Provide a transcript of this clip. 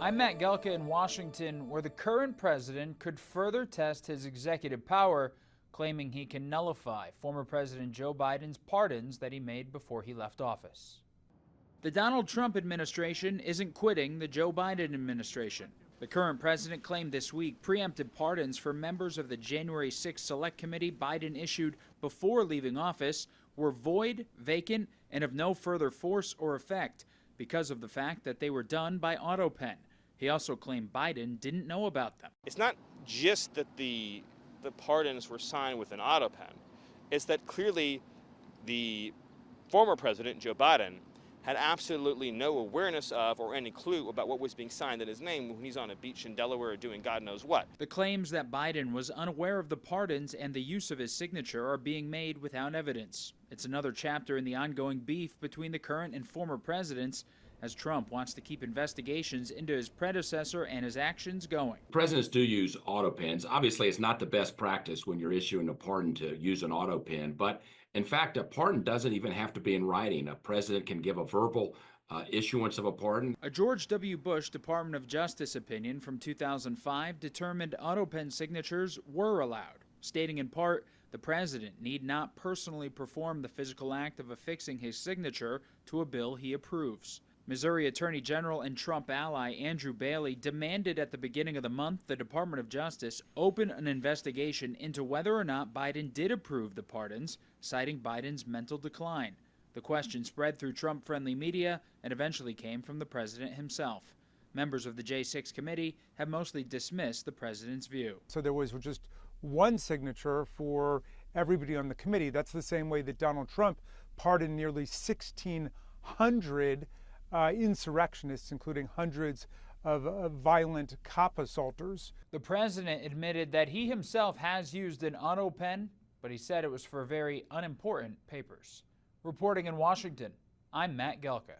I'm Matt Gelka in Washington, where the current president could further test his executive power, claiming he can nullify former President Joe Biden's pardons that he made before he left office. The Donald Trump administration isn't quitting the Joe Biden administration. The current president claimed this week preemptive pardons for members of the January 6th Select Committee Biden issued before leaving office were void, vacant, and of no further force or effect because of the fact that they were done by autopen. He also claimed Biden didn't know about them. It's not just that the pardons were signed with an autopen. It's that clearly the former president, Joe Biden, had absolutely no awareness of or any clue about what was being signed in his name when he's on a beach in Delaware doing God knows what. The claims that Biden was unaware of the pardons and the use of his signature are being made without evidence. It's another chapter in the ongoing beef between the current and former presidents, as Trump wants to keep investigations into his predecessor and his actions going. Presidents do use autopens. Obviously, it's not the best practice when you're issuing a pardon to use an autopen, but in fact, a pardon doesn't even have to be in writing. A president can give a verbal issuance of a pardon. A George W. Bush Department of Justice opinion from 2005 determined autopen signatures were allowed, stating in part, the president need not personally perform the physical act of affixing his signature to a bill he approves. Missouri Attorney General and Trump ally Andrew Bailey demanded at the beginning of the month the Department of Justice open an investigation into whether or not Biden did approve the pardons, citing Biden's mental decline. The question spread through Trump-friendly media and eventually came from the president himself. Members of the J6 committee have mostly dismissed the president's view. So there was just one signature for everybody on the committee. That's the same way that Donald Trump pardoned nearly 1,600 insurrectionists, including hundreds of violent cop assaulters. The president admitted that he himself has used an autopen, but he said it was for very unimportant papers. Reporting in Washington, I'm Matt Gelka.